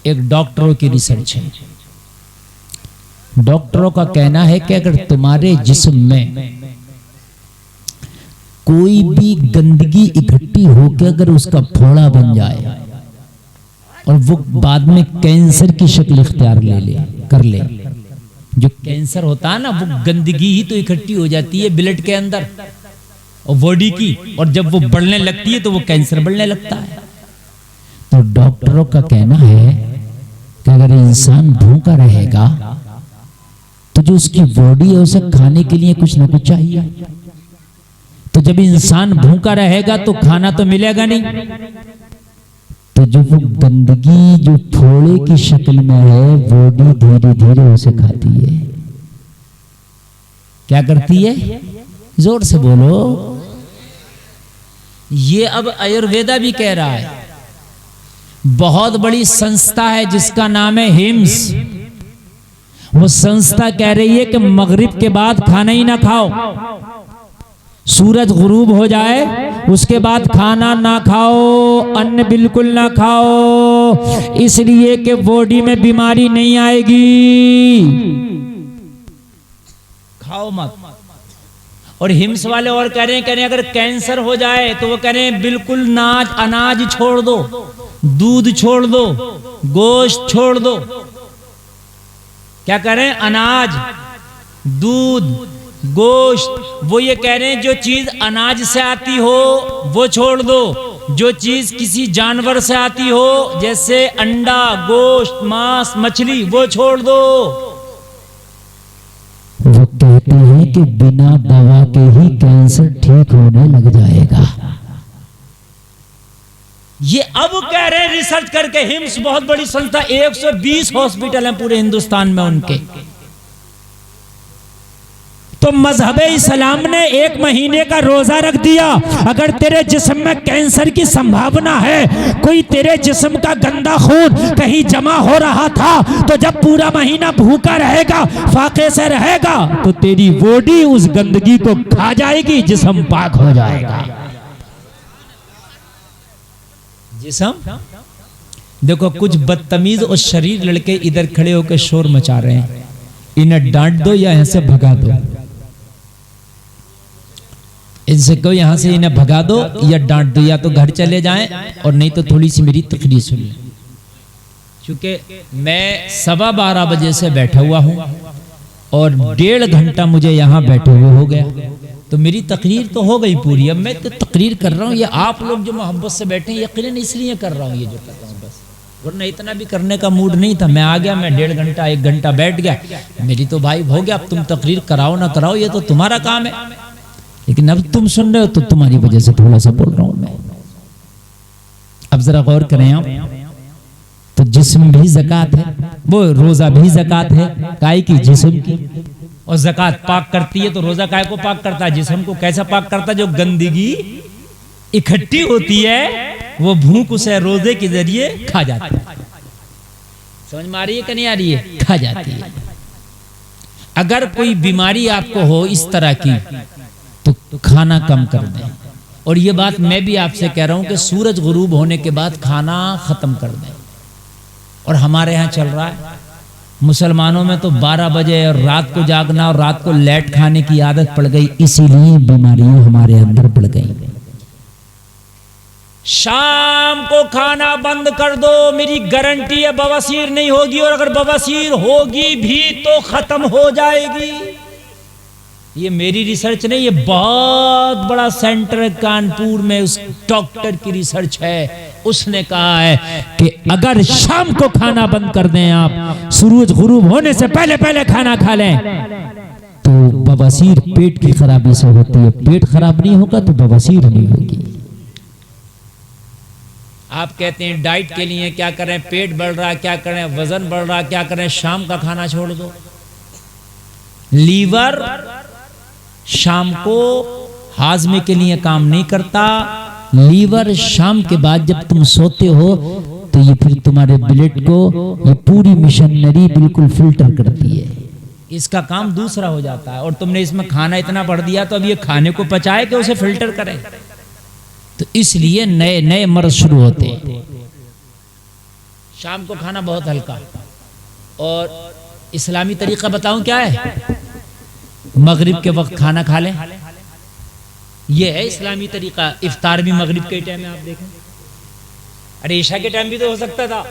एक डॉक्टरों की रिसर्च है। डॉक्टरों का कहना है कि अगर तुम्हारे जिस्म में कोई भी गंदगी इकट्ठी होकर अगर उसका फोड़ा बन जाए और वो बाद में कैंसर की शक्ल इख्तियार कर ले, जो कैंसर होता है ना, वो गंदगी ही तो इकट्ठी हो जाती है ब्लड के अंदर और बॉडी की, और जब वो बढ़ने लगती है तो वो कैंसर बढ़ने लगता है। तो डॉक्टरों का कहना है कि अगर इंसान भूखा रहेगा तो जो उसकी बॉडी है उसे खाने के लिए कुछ ना कुछ चाहिए। तो जब इंसान भूखा रहेगा तो खाना तो मिलेगा नहीं, तो जो वो गंदगी जो फोड़े की शक्ल में है बॉडी धीरे धीरे उसे खाती है। क्या करती है? जोर से बोलो। ये अब आयुर्वेदा भी कह रहा है। बहुत बड़ी संस्था है जिसका नाम है हिम्स। वो संस्था कह रही है कि मगरिब के बाद खाना ही ना खाओ, सूरज गुरूब हो जाए उसके बाद खाना ना खाओ, अन्न बिल्कुल ना खाओ, इसलिए कि बॉडी में बीमारी नहीं आएगी। खाओ मत। और हिम्स वाले और कह रहे हैं अगर कैंसर हो जाए तो वो कह रहे हैं बिल्कुल अनाज छोड़ दो, दूध छोड़ दो, गोश्त छोड़ दो। क्या कह रहे हैं? अनाज, दूध, गोश्त। वो ये कह रहे हैं जो चीज अनाज से आती हो वो छोड़ दो, जो चीज किसी जानवर से आती हो जैसे अंडा, गोश्त, मांस, मछली, वो छोड़ दो। वो कहते हैं कि बिना दवा के ही कैंसर ठीक होने लग जाएगा। ये अब कह रहे हैं रिसर्च करके, हिम्स बहुत बड़ी संस्था, 120 हॉस्पिटल हैं पूरे हिंदुस्तान में उनके। तो मजहब इस्लाम ने 1 महीने का रोजा रख दिया। अगर तेरे जिस्म में कैंसर की संभावना है, कोई तेरे जिस्म का गंदा खून कहीं जमा हो रहा था, तो जब पूरा महीना भूखा रहेगा, फाके से रहेगा, तो तेरी बॉडी उस गंदगी को खा जाएगी, जिस्म पाक हो जाएगा। जिस्म देखो, कुछ बदतमीज और शरीर लड़के इधर खड़े होकर शोर मचा रहे हैं, इन्हें डांट दो या यहां से भगा दो। इनसे कहो यहां से इन्हें भगा दो या डांट दो, या तो घर चले जाएं और नहीं तो थोड़ी सी मेरी तकरीर सुन लें। क्योंकि मैं 12:15 बजे से बैठा हुआ हूं और 1.5 घंटा मुझे यहां बैठे हुए हो गया, तो मेरी तकरीर तो हो गई पूरी। अब मैं तो तकरीर कर रहा हूं, ये आप लोग जो मोहब्बत से बैठे हैं यकीनन इसलिए कर रहा हूं ये जो कर रहा हूं, बस, वरना इतना भी करने का मूड नहीं था। मैं आ गया, मैं 1.5 घंटा 1 घंटा बैठ गया, मेरी तो भाई हो गया। अब तुम तकरीर कराओ ना कराओ ये तो तुम्हारा काम है, लेकिन अब तुम सुन रहे हो तो तुम्हारी वजह से थोड़ा सा बोल रहा हूं मैं। अब जरा गौर करें आप, तो जिस्म भी ज़कात है, वो रोजा भी ज़कात है, काय की? जिस्म की। और ज़कात पाक करती है, तो रोजा काय को पाक करता है? जिस्म को। कैसा पाक करता है? जो गंदगी इकट्ठी होती है वो भूख उसे रोजे के जरिए खा जाती है। समझ में आ रही है कि नहीं आ रही है? खा जाती है। अगर कोई बीमारी आपको हो इस तरह की तो खाना कम कर दें। और ये बात मैं भी आपसे कह रहा हूं कि सूरज गुरूब होने के बाद खाना खत्म कर दें। और हमारे यहाँ चल रहा है, मुसलमानों में तो 12 बजे और रात को जागना और रात को लेट खाने की आदत पड़ गई, इसीलिए बीमारियां हमारे अंदर बढ़ गई। शाम को खाना बंद कर दो, मेरी गारंटी है बवासीर नहीं होगी, और अगर बवासीर होगी भी तो खत्म हो जाएगी। ये मेरी रिसर्च नहीं, ये बहुत बड़ा सेंटर है कानपुर में, उस डॉक्टर की रिसर्च है। उसने कहा है कि अगर शाम को खाना बंद कर दें आप, सूरज गुरूब होने से पहले पहले खाना खा लें, तो बवासीर पेट की खराबी से होती है। पेट खराब नहीं होगा तो बवासीर नहीं होगी। आप कहते हैं डाइट के लिए क्या करें, पेट बढ़ रहा क्या करें, वजन बढ़ रहा क्या करें, शाम का खाना छोड़ दो। लीवर शाम को हाजमे के लिए काम नहीं करता। लीवर शाम के बाद जब तुम सोते हो तो ये फिर तुम्हारे ब्लड को ये पूरी मिशनरी बिल्कुल फिल्टर करती है, इसका काम दूसरा हो जाता है। और तुमने इसमें खाना इतना बढ़ दिया तो अब ये खाने को पचाए कि उसे फिल्टर करे, तो इसलिए नए नए मर्ज शुरू होते हैं। शाम को खाना बहुत हल्का। और इस्लामी तरीका बताऊं क्या है? मगरिब के वक्त खाना खा लें, यह है इस्लामी तरीका। इफ्तार भी मगरिब के टाइम में आप देखें। अरे ईशा के टाइम भी तो हो सकता था।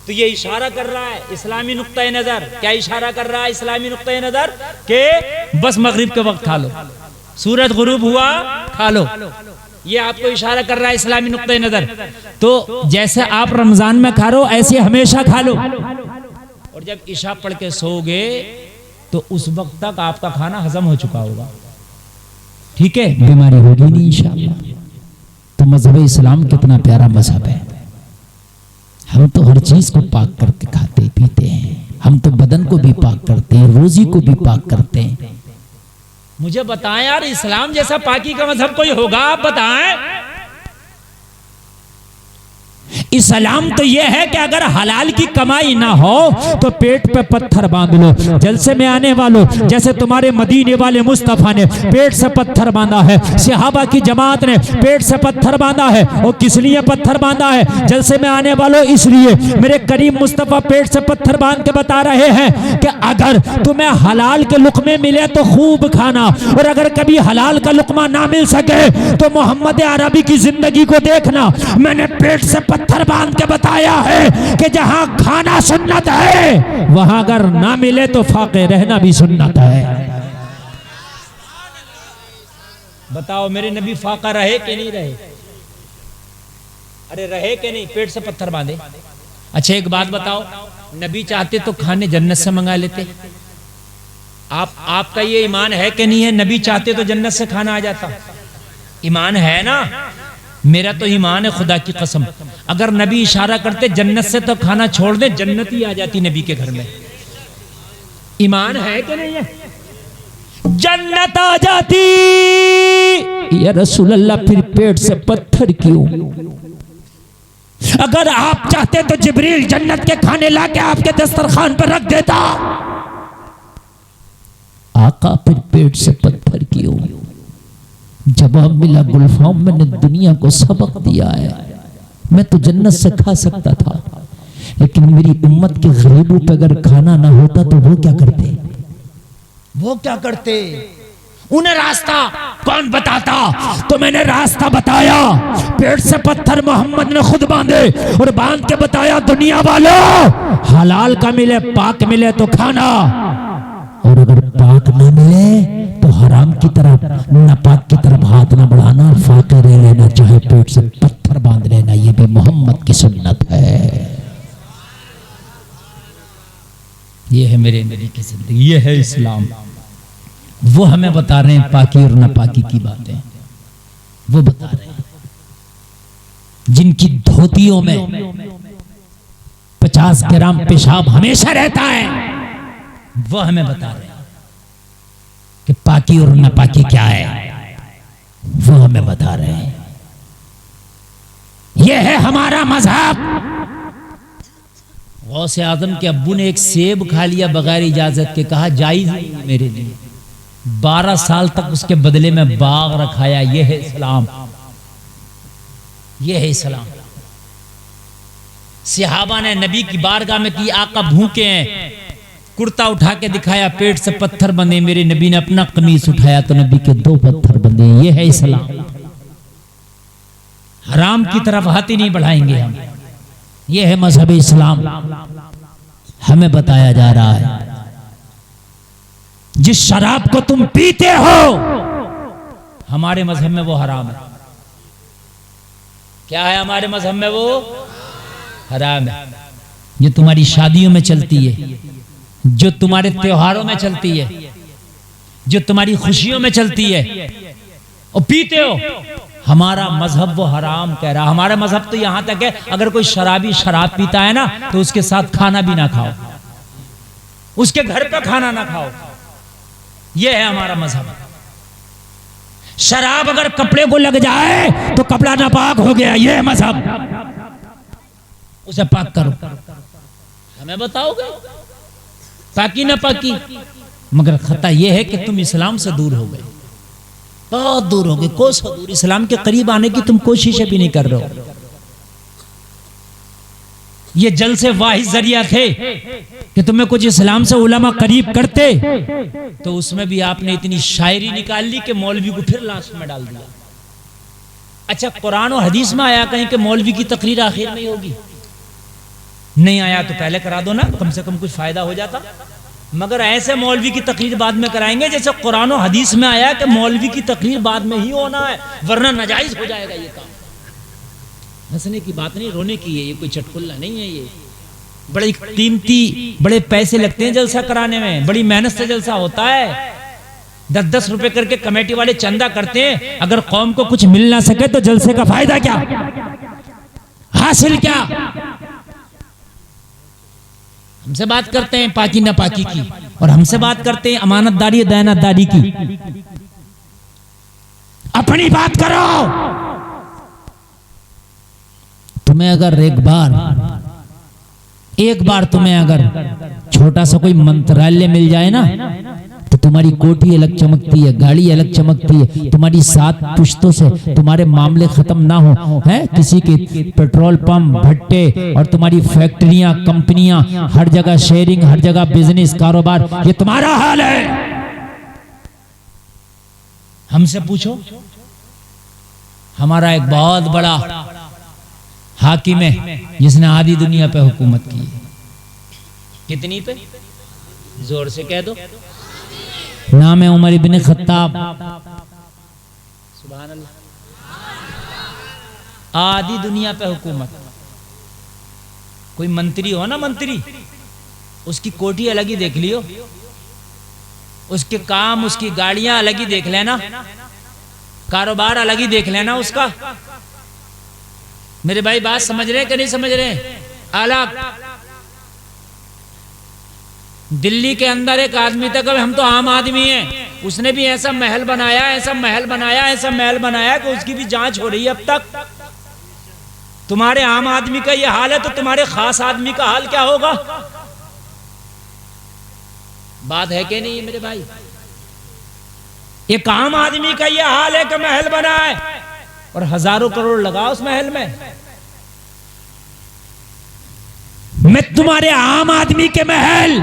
तो ये इशारा कर रहा है इस्लामी नुक्ता नजर। क्या इशारा कर रहा है इस्लामी नुक्ता नजर? के बस मगरिब के वक्त खा लो, सूरज गुरूब हुआ खा लो। ये आपको इशारा कर रहा है इस्लामी नुक्ता नजर। तो जैसे आप रमजान में खा रहे हो ऐसे हमेशा खा लो। और जब इशा पढ़ के सोओगे तो उस वक्त तक आपका खाना हजम हो चुका होगा। ठीक है, बीमारी होगी नहीं इंशाअल्लाह। तो मजहब इस्लाम कितना प्यारा मजहब है। हम तो हर चीज को पाक करके खाते पीते हैं। हम तो बदन को भी पाक करते हैं, रोजी को भी पाक करते हैं। मुझे बताएं यार, इस्लाम जैसा पाकी का मजहब कोई होगा? आप बताएं। इस्लाम तो यह है कि अगर हलाल की कमाई ना हो तो पेट पे पत्थर बांध लो। जलसे में आने वालों, जैसे तुम्हारे मदीने वाले मुस्तफा ने पेट से पत्थर बांधा है, सहाबा की जमात ने पेट से पत्थर बांधा है। और किस लिए पत्थर बांधा है? जलसे में आने वालों, इसलिए मेरे करीम मुस्तफा पेट से पत्थर बांध के बता रहे हैं कि अगर तुम्हें हलाल के लुकमे मिले तो खूब खाना, और अगर कभी हलाल का लुकमा ना मिल सके तो मोहम्मद अरबी की जिंदगी को देखना। मैंने पेट से पत्थर बांध के बताया है कि जहां खाना सुन्नत है वहां अगर ना मिले तो फाके रहना भी सुन्नत है। बताओ मेरे नबी फाका रहे कि नहीं रहे? अरे रहे कि नहीं? पेट से पत्थर बांधे। अच्छा एक बात बताओ, नबी चाहते तो खाने जन्नत से मंगा लेते। आपका ये ईमान है कि नहीं है? नबी चाहते तो जन्नत से खाना आ जाता। ईमान है ना? मेरा तो ईमान है खुदा की कसम। अगर नबी इशारा करते जन्नत से तो खाना छोड़ दे, जन्नत ही आ जाती नबी के घर में। ईमान है कि नहीं है? जन्नत आ जाती। या रसूल अल्लाह, फिर पेट से पत्थर क्यों? अगर आप चाहते तो जिब्रील जन्नत के खाने लाके आपके दस्तरखान पर रख देता। आका, फिर पेट से पत्थर क्यों? जवाब मिला, गुलफाम, मैंने दुनिया को सबक दिया है। मैं तो जन्नत से खा सकता था, लेकिन मेरी उम्मत के गरीबों पे अगर खाना ना होता तो वो क्या करते? वो क्या करते? उन्हें रास्ता कौन बताता? तो मैंने रास्ता बताया। पेट से पत्थर मोहम्मद ने खुद बांधे और बांध के बताया, दुनिया वालों, हलाल का मिले, पाक मिले तो खाना, और अगर पाक ना मिले तो हराम की तरफ, नापाक की तरफ हाथ ना बढ़ाना, फाके रह लेना, चाहे पेट से पत्थर बांध लेना। ये भी मोहम्मद की सुन्नत है। ये है मेरे नबी की जिंदगी, ये है इस्लाम। वो हमें बता रहे हैं पाकी और नापाकी की बातें, वो बता रहे हैं। जिनकी धोतियों में 50 ग्राम पेशाब हमेशा रहता है, वो हमें बता रहे हैं कि पाकी और नापाकी क्या है। वो हमें बता रहे हैं। यह है हमारा मजहब। गौसे आजम के अब्बू ने एक सेब खा लिया बगैर इजाजत के, कहा जायज नहीं मेरे लिए। 12 साल तक उसके बदले में बाग रखाया। यह है इस्लाम, यह है इस्लाम। सहाबा ने नबी की बारगाह में की, आका भूखे हैं, कुर्ता उठा के दिखाया, पेट से पत्थर बंधे। मेरे नबी ने अपना कमीज उठाया तो नबी के 2 पत्थर बंधे। ये है इस्लाम। हराम की तरफ हाथ ही नहीं बढ़ाएंगे हम। ये है मजहब इस्लाम। हमें बताया जा रहा है, जिस शराब को तुम पीते हो हमारे मजहब में वो हराम है। क्या है हमारे मजहब में? वो हराम है। ये तुम्हारी शादियों में चलती है, जो तुम्हारे त्योहारों में चलती है, जो तुम्हारी खुशियों में चलती है, और पीते हो, हमारा मजहब वो हराम कह रहा। हमारा मजहब तो यहां तक है, अगर कोई शराबी शराब पीता है ना तो उसके साथ खाना भी ना खाओ, उसके घर का खाना ना खाओ। यह है हमारा मजहब। शराब अगर कपड़े को लग जाए तो कपड़ा नापाक हो गया, यह है मजहब। उसे पाक करो। हमें बताओगे पाकी ना पाकी? मगर खता यह है कि तुम इस्लाम से दूर हो गए, बहुत दूर हो गए, कोसों दूर। इस्लाम के करीब आने की तुम कोशिश भी नहीं कर रहे हो। ये जल से वाहिद जरिया थे कि तुम्हें कुछ इस्लाम से उलमा करीब करते, तो उसमें भी आपने इतनी शायरी निकाल ली कि मौलवी को फिर लास्ट में डाल दिया। अच्छा, कुरान और हदीस में आया कहीं कि मौलवी की तकरीर आखिर में ही होगी? नहीं आया तो पहले करा दो ना, कम से कम कुछ फायदा हो जाता। मगर ऐसे मौलवी की तकरीर बाद में कराएंगे जैसे कुरान और हदीस में आया कि मौलवी की तकरीर बाद में ही होना है, वरना नाजायज हो जाएगा ये काम। हंसने की बात नहीं, रोने की है, ये कोई चटकुल्ला नहीं है। ये बड़े कीमती, बड़े पैसे लगते हैं जलसा कराने में, बड़ी मेहनत से जलसा होता है। 10-10 रुपए करके कमेटी वाले चंदा करते हैं। अगर कौम को कुछ मिल ना सके तो जलसे का फायदा क्या, हासिल क्या? हमसे बात करते हैं पाकी ना पाकी की, और हमसे बात करते हैं अमानतदारी दयानतदारी की। अपनी बात करो। तुम्हें अगर एक बार तुम्हें अगर छोटा सा कोई मंत्रालय मिल जाए ना, तो तुम्हारी कोठी अलग चमकती है, गाड़ी अलग चमकती है, तुम्हारी 7 पुश्तों से तुम्हारे मामले खत्म ना हो, है किसी के पेट्रोल पंप, भट्टे और तुम्हारी फैक्ट्रियां, कंपनियां, हर जगह शेयरिंग, हर जगह बिजनेस, कारोबार, ये तुम्हारा हाल है। हमसे पूछो, हमारा एक बहुत बड़ा हाकिम है जिसने आधी दुनिया पे हुकूमत की है। कितनी पे? जोर से कह दो। नाम है उमर इब्न खत्ताब। सुभान अल्लाह। आधी दुनिया पे हुकूमत। कोई मंत्री हो ना, मंत्री, उसकी कोठी अलग ही देख लियो, उसके काम, उसकी गाड़ियां अलग ही देख लेना, कारोबार अलग ही देख लेना उसका। मेरे भाई बात समझ रहे हैं कि नहीं समझ रहे हैं? अलग। दिल्ली के अंदर एक आदमी तक, हम तो आम आदमी हैं, उसने भी ऐसा महल बनाया, ऐसा महल बनाया, ऐसा महल बनाया कि उसकी भी जांच हो रही है अब तक। तुम्हारे आम आदमी का ये हाल है तो तुम्हारे खास आदमी का हाल क्या होगा? बात है कि नहीं मेरे भाई? एक आम आदमी का ये हाल है कि महल बनाए और हजारों करोड़ लगा उस महल में। मैं तुम्हारे आम आदमी के महल,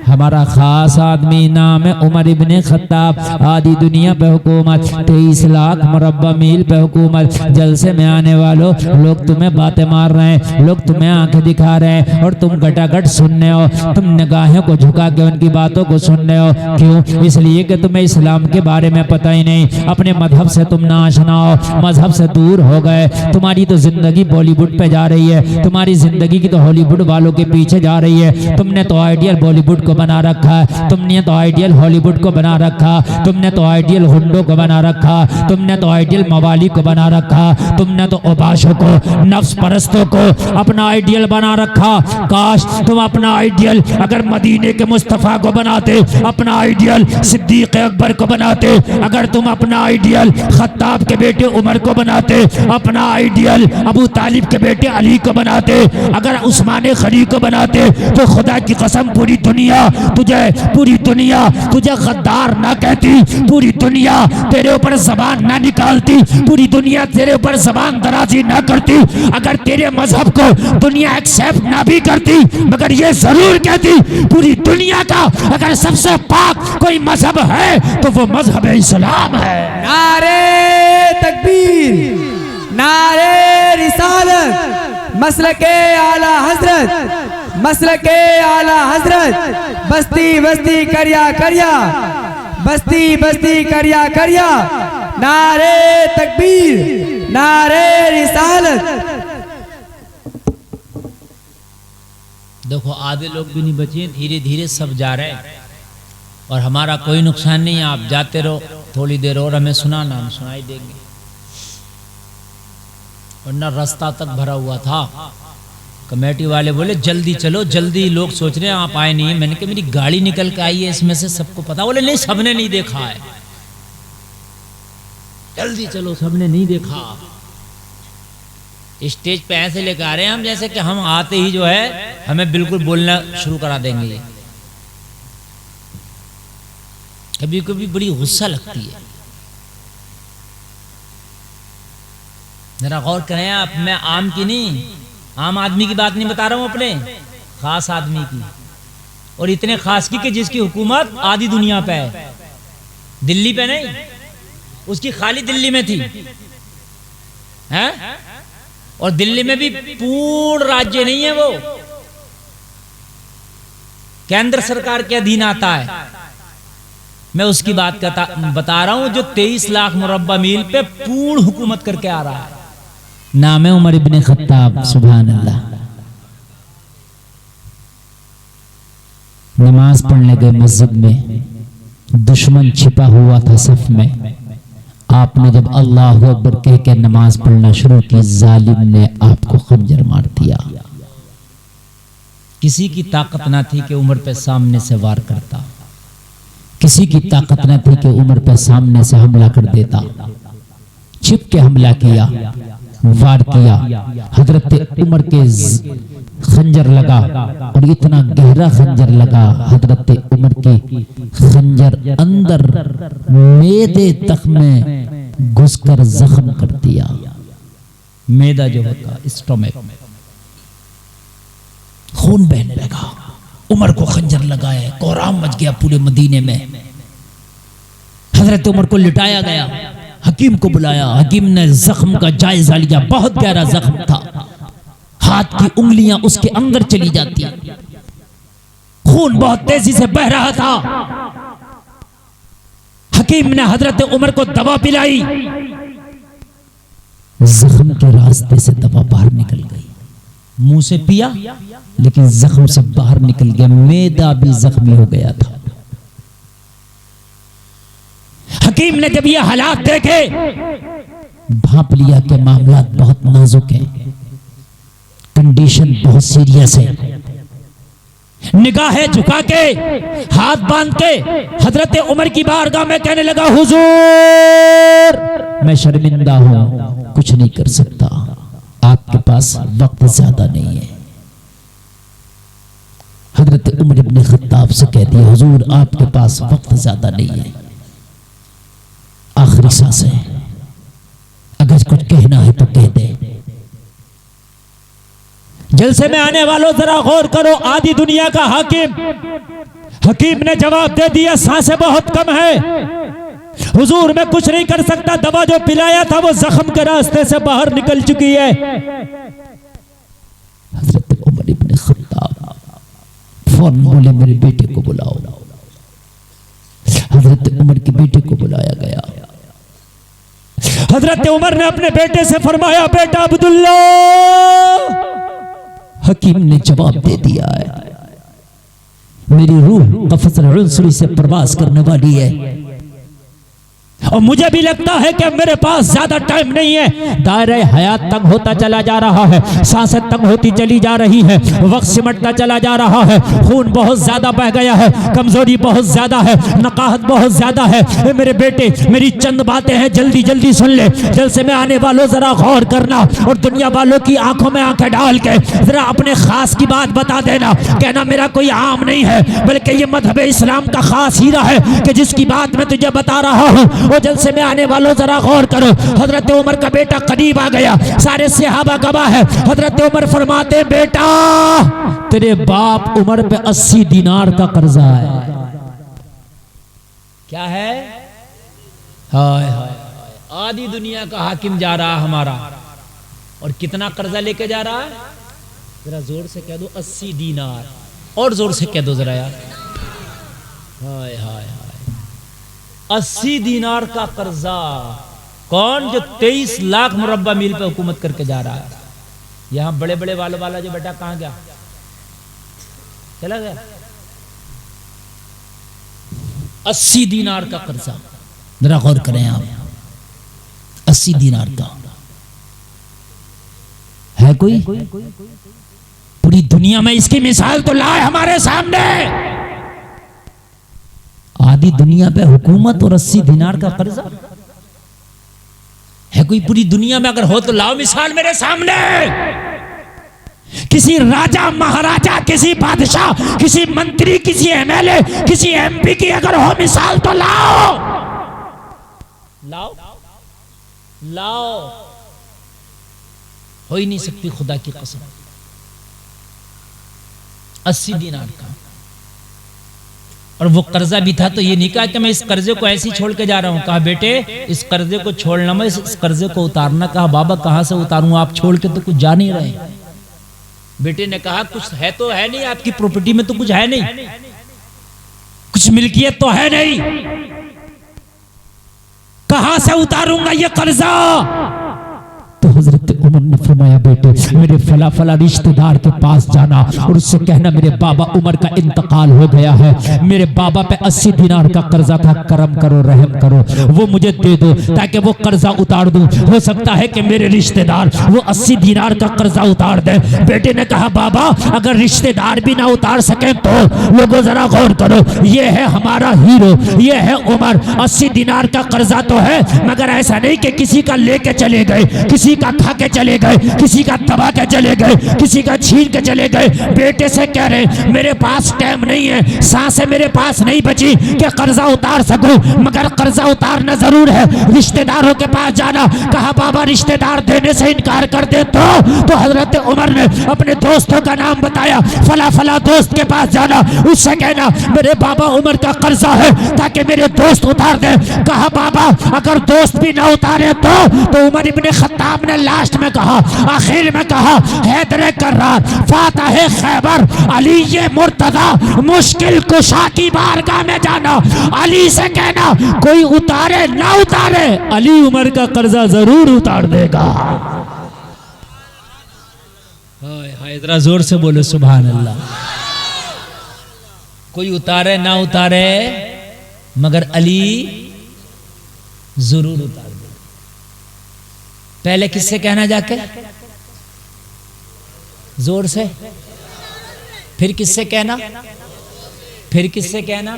हमारा खास आदमी नाम है उमर इब्न खत्ताब। आधी दुनिया पे हुकूमत, 23 लाख मुरब्बा मील पे हुकूमत। जलसे में आने वालों, लोग तुम्हें बातें मार रहे हैं, लोग तुम्हें आंखें दिखा रहे हैं और तुम गटागट सुनने हो, तुम निगाहों को झुका के उनकी बातों को सुनने हो। क्यों? इसलिए कि तुम्हें इस्लाम के बारे में पता ही नहीं, अपने मजहब से तुम नाआशना हो, मजहब से दूर हो गए। तुम्हारी तो जिंदगी बॉलीवुड पे जा रही है, तुम्हारी जिंदगी की तो हॉलीवुड वालों के पीछे जा रही है। तुमने तो आइडियल बॉलीवुड को बना रखा है, तुमने तो आइडियल हॉलीवुड को बना रखा, तुमने तो आइडियल हुंडो को बना रखा, तुमने तो आइडियल मवाली को बना रखा, तुमने तो उबाशों को, नफ्स परस्तों को अपना आइडियल बना रखा। काश तुम अपना आइडियल अगर मदीने के मुस्तफा को बनाते, अपना आइडियल सिद्दीक अकबर को बनाते, अगर तुम अपना आइडियल खत्ताब के बेटे उमर को बनाते, अपना आइडियल अबू तालिब के बेटे अली को बनाते, अगर उस्मान खली को बनाते, तो खुदा की कसम पूरी दुनिया तुझे गद्दार ना कहती, पूरी दुनिया तेरे ऊपर जबान ना निकालती, पूरी दुनिया तेरे ऊपर जबान दराजी ना करती, अगर तेरे मजहब को दुनिया एक्सेप्ट ना भी करती, मगर ये जरूर कहती पूरी दुनिया का अगर सबसे पाक कोई मजहब है तो वो मजहब इस्लाम है। नारे तकबीर, नारे रिसालत, मसलके आला हजरत, मसलके आला हजरत, बस्ती बस्ती करिया करिया, बस्ती बस्ती करिया करिया। नारे तकबीर, नारे रिसालत। देखो आधे लोग भी नहीं बचे, धीरे धीरे सब जा रहे हैं और हमारा कोई नुकसान नहीं है। आप जाते रहो, थोड़ी देर और हमें सुनाना, हम सुनाई देंगे। वरना रास्ता तक भरा हुआ था। कमेटी वाले बोले जल्दी चलो जल्दी, लोग सोच रहे हैं आप आए नहीं है। मैंने कहा मेरी गाड़ी निकल के आई है, इसमें से सबको पता। बोले नहीं, सबने नहीं देखा है, जल्दी चलो, सबने नहीं देखा। स्टेज पे ऐसे लेकर आ रहे हैं हम जैसे कि हम आते ही जो है हमें बिल्कुल बोलना शुरू करा देंगे। कभी कभी बड़ी गुस्सा लगती है। जरा गौर करें आप, मैं आम की नहीं, आम आदमी की बात नहीं बता रहा हूं, अपने खास आदमी की, और इतने खास की कि जिसकी हुकूमत आधी दुनिया पे है, दिल्ली पे नहीं, उसकी खाली दिल्ली में थी है? और दिल्ली में भी पूर्ण राज्य नहीं है, वो केंद्र सरकार के अधीन आता है। मैं उसकी बात बता रहा हूं जो 23 लाख मुरब्बा मील पे पूर्ण हुकूमत करके आ रहा है। नाम है उमर इब्ने खत्ताब। सुभान अल्लाह। नमाज पढ़ने गए मस्जिद में, दुश्मन छिपा हुआ था सफ में। आपने जब अल्लाहु अकबर कह के नमाज पढ़ना शुरू की, जालिम ने आपको खंजर मार दिया। किसी की ताकत ना थी कि उमर पे सामने से वार करता, किसी की ताकत न थी कि उमर पे सामने से हमला कर देता। छिप के हमला किया, वार किया। हजरत उमर के खंजर लगा, और इतना गहरा खंजर लगा, हजरत उमर की खंजर अंदर मेदे तक में घुसकर जख्म कर दिया। मेदा जो होता स्टोमक, खून बहने लगा। उमर को खंजर लगाया, कोहराम मच गया पूरे मदीने में। हजरत उमर को लिटाया गया, हकीम को बुलाया। हकीम ने जख्म का जायजा लिया, बहुत गहरा जख्म था, हाथ की उंगलियां उसके अंदर चली जाती, खून बहुत तेजी से बह रहा था। हकीम ने हजरत उमर को दवा पिलाई, जख्म के रास्ते से दवा बाहर निकल गई। मुंह से पिया लेकिन जख्म से बाहर निकल गया, मैदा भी जख्मी हो गया था। हकीम ने जब ये हालात देखे, भांप लिया कि मामला बहुत नाजुक है, कंडीशन बहुत सीरियस है। निगाहें झुका के, हाथ बांध के हजरत उमर की बारगाह में कहने लगा, हुजूर मैं शर्मिंदा हूं, कुछ नहीं कर सकता, आपके पास वक्त ज्यादा नहीं है। हजरत उमर इब्ने खत्ताब से कह दिया, हुजूर आपके पास वक्त ज्यादा नहीं है, आखिरी सांस है, अगर कुछ कहना है तो कह दे। जलसे में आने वालों जरा गौर करो, आधी दुनिया का हाकिम। हकीम ने जवाब दे दिया, सांसें बहुत कम है, हुजूर मैं कुछ नहीं कर सकता, दवा जो पिलाया था वो जख्म के रास्ते से बाहर निकल चुकी है। हजरत उमर इब्ने खत्ताब फौरन बोले, मेरे बेटे को बुलाओ। हजरत उमर के बेटे को बुलाया गया। हजरत उमर ने अपने बेटे से फरमाया, बेटा अब्दुल्ला। हकीम ने जवाब दे दिया है, मेरी रूह कफ़्ज़ उल-उस्री से प्रवास करने वाली है, और मुझे भी लगता है कि मेरे पास ज्यादा टाइम नहीं है। दायरे हयात तंग होता चला जा रहा है, सांसें तंग होती चली जा रही है, वक्त सिमटता चला जा रहा है, खून बहुत ज्यादा बह गया है, कमजोरी बहुत ज्यादा है, नकाहत बहुत ज्यादा है। मेरे बेटे मेरी चंद बातें हैं, जल्दी जल्दी सुन ले। जलसे में आने वालों जरा गौर करना, और दुनिया वालों की आंखों में आंखें डाल के जरा अपने खास की बात बता देना। कहना मेरा कोई आम नहीं है, बल्कि ये मजहब इस्लाम का खास हीरा है कि जिसकी बात मैं तुझे बता रहा हूँ। वो जलसे में आने वालों जरा गौर करो। हजरत उमर का बेटा करीब आ गया, सारे सहाबा गवाह है। हजरत उमर फरमाते, बेटा तेरे बाप उमर पे 80 दिनार का कर्जा है। क्या है? हाय हाय, आधी दुनिया का हाकिम जा रहा हमारा, और कितना कर्जा लेके जा रहा है? जरा जोर से कह दो, 80 दिनार। और जोर से कह दो जरा यार, हाय हाय हाय, 80 दिनार का कर्जा। कौन? जो 23 लाख मुरब्बा मील पे हुकूमत करके जा रहा है। यहां बड़े बड़े वालों वाला जो बेटा कहां गया? चला गया। 80 दिनार का कर्जा, जरा गौर करें आप, 80 दिनार का है कोई? पूरी दुनिया में इसकी मिसाल तो लाए हमारे सामने। आधी दुनिया पे हुकूमत और 80 दिनार का कर्जा है कोई? पूरी दुनिया में अगर हो तो लाओ मिसाल मेरे सामने। किसी राजा महाराजा, किसी बादशाह, किसी मंत्री, किसी एमएलए, किसी एमपी की अगर हो मिसाल तो लाओ लाओ लाओ। हो ही नहीं सकती, खुदा की कसम। 80 दिनार का। और वो कर्जा भी था, तो ये नहीं कहा कि मैं इस कर्जे को ऐसे ही छोड़ के जा रहा हूँ। कहा बेटे इस कर्जे को छोड़ना मत, इस कर्जे को उतारना। कहा बाबा कहाँ से उतारूं, आप छोड़ के तो कुछ जा नहीं रहे। बेटे ने कहा कुछ है तो है नहीं, आपकी प्रॉपर्टी में तो कुछ है नहीं, कुछ मिल्कियत तो है नहीं, कहां से उतारूंगा ये कर्जा। तो हजरत उमर ने फरमाया बेटे मेरे फला फला रिश्तेदार के पास जाना और उससे कहना मेरे बाबा उमर का इंतकाल हो गया है, मेरे बाबा पे 80 दिनार का कर्जा था, करम करो रहम करो, वो मुझे दे दो ताकि वो कर्जा उतार दूं। हो सकता है कि मेरे रिश्तेदार वो 80 दिनार का कर्जा उतार दे। बेटे ने कहा बाबा अगर रिश्तेदार भी ना उतार सके तो लोगों जरा गौर करो, ये है हमारा हीरो, ये है उमर। 80 दिनार का कर्जा तो है मगर ऐसा नहीं कि किसी का लेके चले गए, किसी का खा के चले गए, किसी का दबा के चले गए, किसी का छीन के चले गए। बेटे से कह रहे मेरे पास टाइम नहीं है, सांसें मेरे पास नहीं बची कि कर्जा उतार सकूं, मगर कर्जा उतारना जरूर है, रिश्तेदारों के पास जाना। कहा बाबा रिश्तेदार देने से इनकार कर दे तो हजरत उमर ने अपने दोस्तों का नाम बताया, फला फला दोस्त के पास जाना, उससे कहना मेरे बाबा उमर का कर्जा है ताकि मेरे दोस्त उतार दे। कहा बाबा अगर दोस्त भी ना उतारे तो उमर इब्ने खत्ताब ने लास्ट में कहा, आखिर में कहा, हैदर कर्रार फातह खैबर अली ये मुर्तदा मुश्किल कुशा की बारगाह में जाना, अली से कहना कोई उतारे ना उतारे अली उमर का कर्जा जरूर उतार देगा। हाय जरा जोर से बोलो सुभान अल्लाह। कोई उतारे ना उतारे मगर अली जरूर उतार दे। पहले किससे कहना जाके, जोर से, फिर किससे कहना, फिर किससे कहना।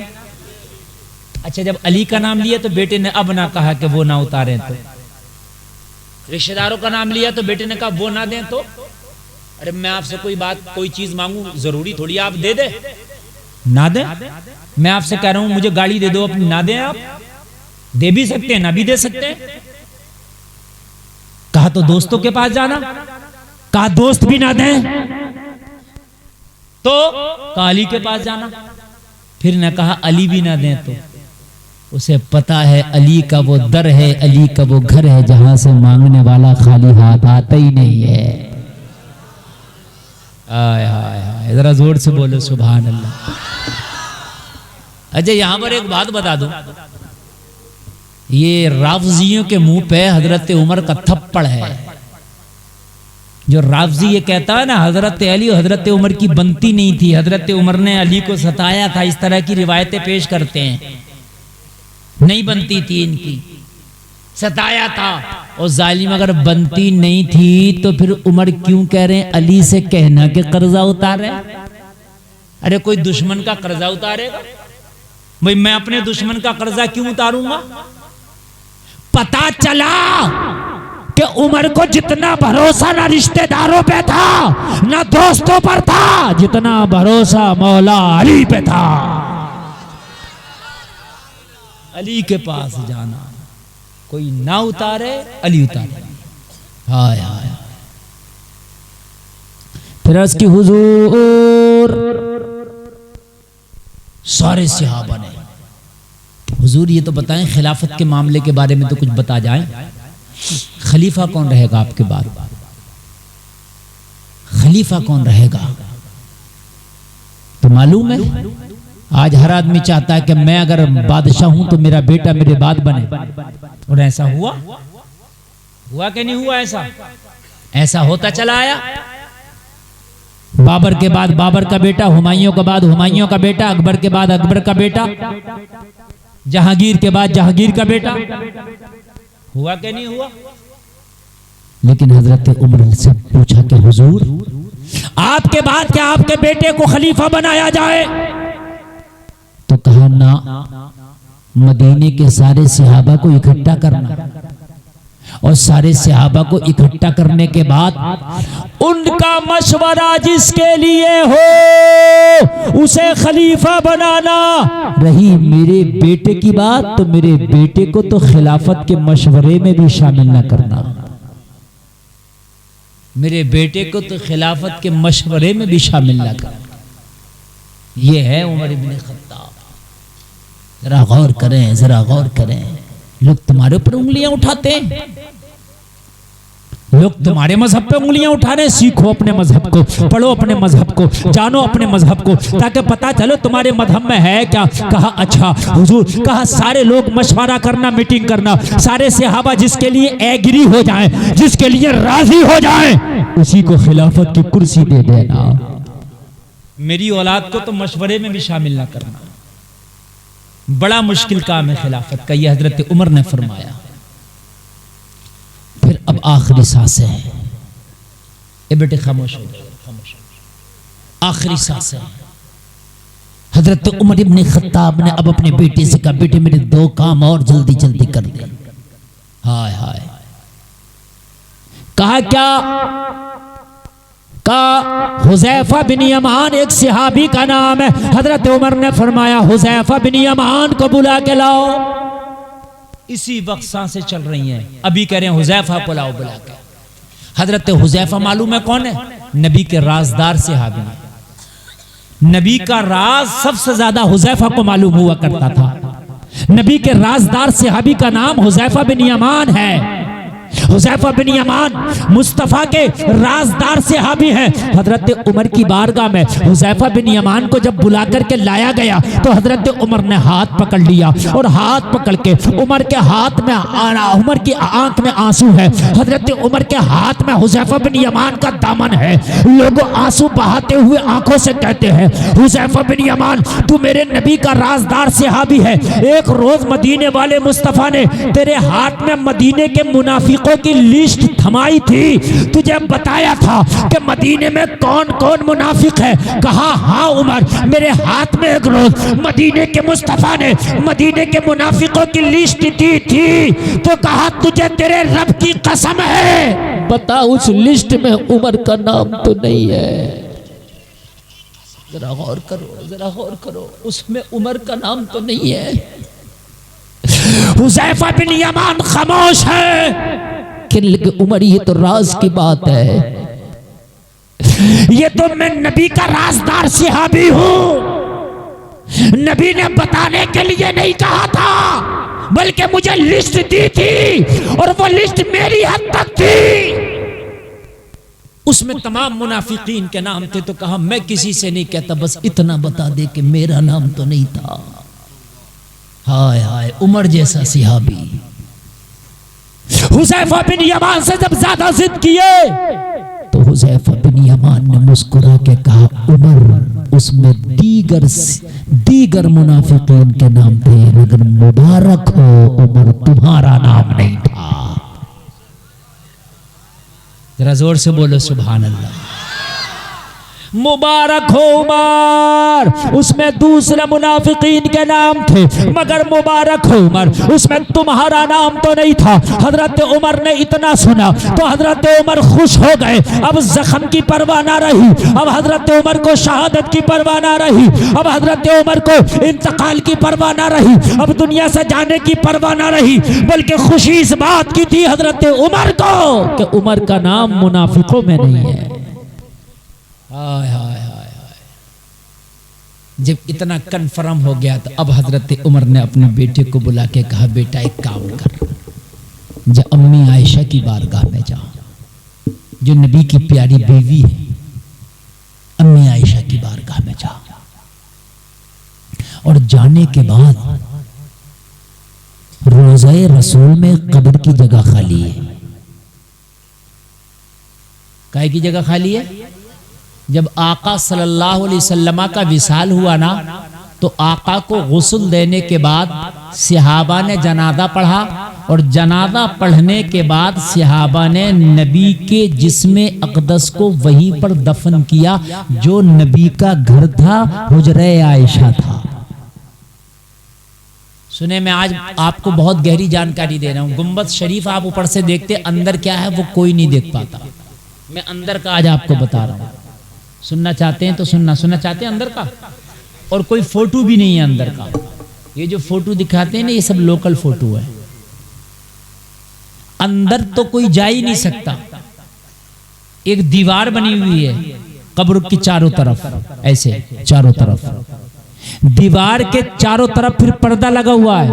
अच्छा जब अली का नाम लिया तो बेटे ने अब ना कहा कि वो ना उतारें, तो रिश्तेदारों का नाम लिया तो बेटे ने कहा वो ना दें तो। अरे मैं आपसे कोई बात कोई चीज मांगू जरूरी थोड़ी आप दे दे, ना दे। मैं आपसे कह रहा हूं मुझे गाड़ी दे दो अपनी, ना दें आप, दे भी सकते हैं ना भी दे सकते हैं। कहा तो दोस्तों के पास जाना, कहा दोस्त भी ना दें तो कहा अली के पास जाना, फिर न कहा अली भी ना दें तो। उसे पता है अली का वो दर है, अली का वो घर है जहां से मांगने वाला खाली हाथ आता ही नहीं है। आय हाय हाय जरा जोर से बोलो सुभान अल्लाह। अच्छा यहां पर एक बात बता दूं, ये राफजियों के मुंह पे हजरत उमर का थप्पड़ है। जो राफजी ये कहता है ना हजरत अली और हजरत उमर की बनती नहीं थी, हजरत उमर ने अली को सताया था, इस तरह की रिवायतें पेश करते हैं, नहीं बनती थी इनकी, सताया था। और जालिम अगर बनती नहीं थी तो फिर उमर क्यों कह रहे हैं अली से कहना कि कर्जा उतारे। अरे कोई दुश्मन का कर्जा उतारेगा भाई, मैं अपने दुश्मन का कर्जा क्यों उतारूंगा। पता चला कि उमर को जितना भरोसा ना रिश्तेदारों पे था ना दोस्तों पर था, जितना भरोसा मौला अली पे था। अली के पास जाना, कोई ना उतारे अली उतारे। हाय हाय फिर अर्ज़ की हुजूर सारे सहाबा ने, हुजूर ये तो बताएं खिलाफत के मामले के बारे में तो कुछ बता जाएं, खलीफा कौन रहेगा आपके बाद, खलीफा कौन रहेगा। तो मालूम है आज हर आदमी चाहता है कि मैं अगर बादशाह हूं तो मेरा बेटा मेरे बाद बने, और ऐसा हुआ कि नहीं हुआ। ऐसा होता चला आया। बाबर के बाद बाबर का बेटा, हुमायूं के बाद हुमायूं का बेटा, अकबर के बाद अकबर का बेटा, जहांगीर के बाद जहांगीर का बेटा। हुआ कि नहीं हुआ। लेकिन हजरत उमर से पूछा कि हुजूर आपके बाद क्या आपके बेटे को खलीफा बनाया जाए। तो कहा ना, मदीने के सारे सहाबा को इकट्ठा करना, और सारे सहाबा को इकट्ठा करने के बाद उनका मशवरा जिसके लिए हो उसे खलीफा बनाना। रही मेरे बेटे की बात तो मेरे बेटे को तो खिलाफत के मशवरे में भी शामिल न करना, मेरे बेटे को तो खिलाफत के मशवरे में भी शामिल न करना। ये है उमर इब्न खत्ताब। जरा गौर करें, जरा गौर करें। लोग तुम्हारे ऊपर उंगलियां उठाते हैं, लोग तुम्हारे मजहब पे उंगलियां उठा रहे हैं। सीखो अपने मजहब को, पढ़ो अपने मजहब को, जानो अपने मजहब को, ताकि पता चलो तुम्हारे मजहब में है क्या। कहा अच्छा हुजूर, कहा सारे लोग मशवरा करना, मीटिंग करना, सारे सहाबा जिसके लिए एग्री हो जाएं, जिसके लिए राजी हो जाएं, उसी को खिलाफत की कुर्सी दे देना। मेरी औलाद को तो मशवरे में भी शामिल ना करना। बड़ा मुश्किल काम है खिलाफत का, यह हजरत उमर ने फरमाया। फिर अब आखिरी सांसें हैं। ए बेटे खामोश हो जाओ, खामोश। आखिरी सांसें हैं। हजरत उमर इब्न खत्ताब ने अब अपने बेटे से कहा, बेटे मेरे 2 काम और जल्दी जल्दी कर दे। हाय हाय। कहा क्या? का हुज़ैफा बिन यमान एक सहाबी का नाम है। हजरत उमर ने फरमाया हुज़ैफा बिन यमान को बुला के लाओ। इसी वक्त सांसें चल रही हैं, अभी कह रहे हैं हुज़ैफा को लाओ बुला के। हजरत हुज़ैफा मालूम है कौन है? नबी के राजदार सहाबी। नबी का राज सबसे ज्यादा हुज़ैफा को मालूम हुआ करता था। नबी के राजदार सहाबी का नाम हुज़ैफा बिन यमान है। हुज़ैफा बिन यमान मुस्तफ़ा के राजदार सहाबी हैं। हजरत उमर की बारगाह में हुज़ैफा बिन यमान को जब बुला करके लाया गया तो हजरत उमर ने हाथ पकड़ लिया और हाथ पकड़ के उमर के हाथ में उमर की आंख में आंसू है। हजरत उमर के हाथ में हुज़ैफा बिन यमान का दामन है। लोग आंसू बहाते हुए आंखों से कहते हैं, हुज़ैफा बिन यमान तू मेरे नबी का राजदार सहाबी है। एक रोज मदीने वाले मुस्तफ़ा ने तेरे हाथ में मदीने के मुनाफिकों की लिस्ट थमाई थी, तुझे बताया था कि मदीने में कौन कौन मुनाफिक है। कहा हाँ उमर, मेरे हाथ में एक रोज मदीने के मुस्तफ़ा ने मदीने के मुनाफिकों की लिस्ट दी थी। तो कहा तुझे तेरे रब की कसम है, बता उस लिस्ट में उमर का नाम तो नहीं है। जरा गौर करो, जरा गौर करो, उसमें उमर का नाम तो नहीं है। हुज़ैफा बिन यमान खामोश है। लेकिन उमर ये तो राज की बात है, ये तो मैं नबी का राजदार सहाबी हूं। नबी ने बताने के लिए नहीं कहा था, बल्कि मुझे लिस्ट दी थी और वो लिस्ट मेरी हद तक थी। उसमें तमाम मुनाफिकीन के नाम थे। तो कहा मैं किसी से नहीं कहता, बस इतना बता दे कि मेरा नाम तो नहीं था। हाय हाय, उमर जैसा सहाबी। हुज़ैफा बिन यमान से जब ज्यादा जिद किए तो हुज़ैफा बिन यमान ने मुस्कुरा के कहा, उमर उसमें दीगर मुनाफिकीन के नाम थे, लेकिन मुबारक हो उमर तुम्हारा नाम नहीं था। जरा जोर से बोलो सुभान अल्लाह। मुबारक हो उमर, उसमें दूसरे मुनाफिकीन के नाम थे, मगर मुबारक हो उमर, उसमें तुम्हारा नाम तो नहीं था। हजरत उमर ने इतना सुना तो हजरत उमर खुश हो गए। अब जख्म की परवाह ना रही, अब हजरत उमर को शहादत की परवाह ना रही, अब हजरत उमर को इंतकाल की परवाह ना रही, अब दुनिया से जाने की परवाह ना रही, बल्कि खुशी इस बात की थी हजरत उमर को कि उमर का नाम मुनाफिकों में नहीं है। हाय हाय हाय हाय। जब इतना कन्फर्म हो गया तो अब हजरत उमर ने अपने बेटे को बुला के कहा, बेटा एक काम कर, जा अम्मी आयशा की बारगाह में जा, जो नबी की प्यारी बीवी है, अम्मी आयशा की बारगाह में जा। और जाने के बाद रोज़े रसूल में कब्र की जगह खाली है। काहे की जगह खाली है? जब आका सल्लल्लाहु अलैहि वसल्लम का विसाल हुआ ना, तो आका को गुस्ल देने के बाद सहाबा ने जनाजा पढ़ा और जनाजा पढ़ने के बाद सहाबा ने नबी के जिस्मे अक़दस को वहीं पर दफन किया, जो नबी का घर था, हुजरे आयशा था। सुने, मैं आज आपको बहुत गहरी जानकारी दे रहा हूं। गुंबद शरीफ आप ऊपर से देखते, अंदर क्या है वो कोई नहीं देख पाता। मैं अंदर का आज आपको बता रहा हूं। सुनना चाहते हैं तो सुनना चाहते हैं अंदर का, और कोई फोटो भी नहीं है अंदर का। ये जो फोटो दिखाते हैं ना, ये सब लोकल फोटो है। अंदर तो कोई जा ही नहीं सकता। एक दीवार बनी हुई है, कब्र की चारों तरफ, ऐसे चारों तरफ, दीवार के चारों तरफ फिर पर्दा लगा हुआ है,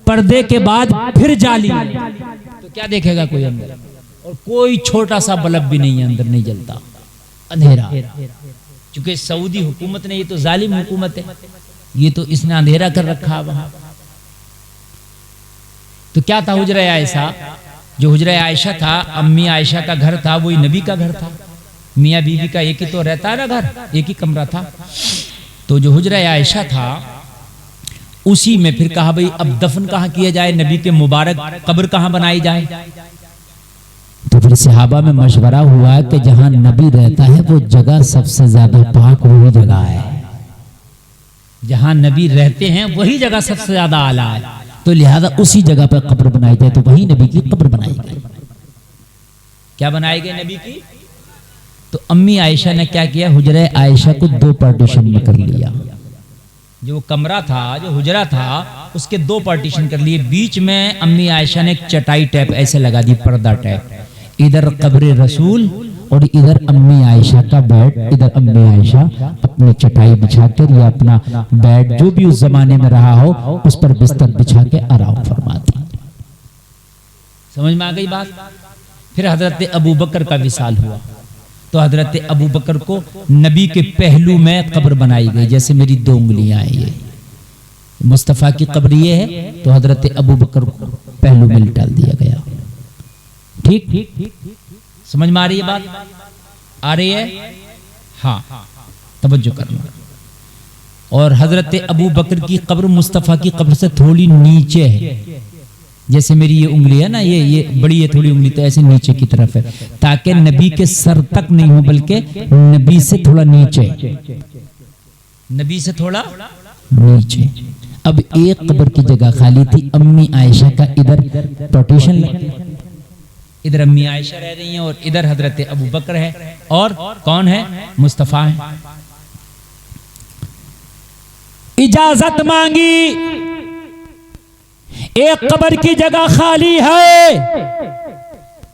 पर्दे के बाद फिर जाली, तो क्या देखेगा कोई अंदर, और कोई छोटा सा बल्ब भी नहीं है अंदर, नहीं जलता, अंधेरा। क्योंकि सऊदी हुकूमत ने, ये तो जालिम हुकूमत है, ये तो इसने अंधेरा कर रखा वहां। तो क्या था हुजरा आयशा, जो हुजरा आयशा था, अम्मी आयशा का घर था, वही नबी का घर था। मियाँ बीवी का एक ही तो रहता है ना घर, एक ही कमरा था। तो जो हुजरा आयशा था उसी में फिर कहा भाई अब दफन कहाँ किया जाए, नबी के मुबारक कब्र कहाँ बनाई जाए। तो फिर सहाबा में मशवरा हुआ कि जहां नबी रहता है वो जगह सबसे ज्यादा पाक वही जगह है, जहां नबी रहते हैं वही जगह सबसे ज्यादा आला है, तो लिहाजा उसी जगह पर कब्र बनाई जाए। तो वही नबी की कब्र बनाई गई। क्या बनाई गई नबी की? तो अम्मी आयशा ने क्या किया, हुजरा आयशा को दो पार्टीशन में कर लिया। जो कमरा था, जो हुजरा था, उसके दो पार्टीशन कर लिए। बीच में अम्मी आयशा ने एक चटाई टाइप ऐसे लगा दी, पर्दा टाइप, इधर कब्र रसूल और इधर अम्मी आयशा का बेड। इधर अम्मी आयशा अपनी चटाई बिछाकर या अपना बेड जो भी उस जमाने में रहा हो उस पर बिस्तर बिछा के आराम फरमाती। समझ में आ गई बात? फिर हजरत अबू बकर का विसाल हुआ, तो हजरत अबू बकर को नबी के पहलू में कब्र बनाई गई, जैसे मेरी दो उंगलियां हैं, ये मुस्तफ़ा की कब्र ये है, तो हजरत अबू बकर को पहलू में डाल दिया गया। ठीक, समझ में आ रही है बात? आ रही है? हाँ, तवज्जो करना। और हजरत अबू बकर की कब्र मुस्तफ़ा की कब्र से थोड़ी नीचे है, जैसे मेरी ये उंगली है ना, ये बड़ी है थोड़ी उंगली, तो ऐसे नीचे की तरफ है, ताकि नबी के सर तक नहीं हो, बल्कि नबी से थोड़ा नीचे, नबी से थोड़ा नीचे। अब एक कब्र की जगह खाली थी, अम्मी आयशा का इधर पार्टीशन लगी, इधर अम्मी आयशा रह रही हैं और इधर हजरत अबू बकर है, और कौन है? मुस्तफ़ा है। इजाजत मांगी, एक कब्र की जगह खाली है,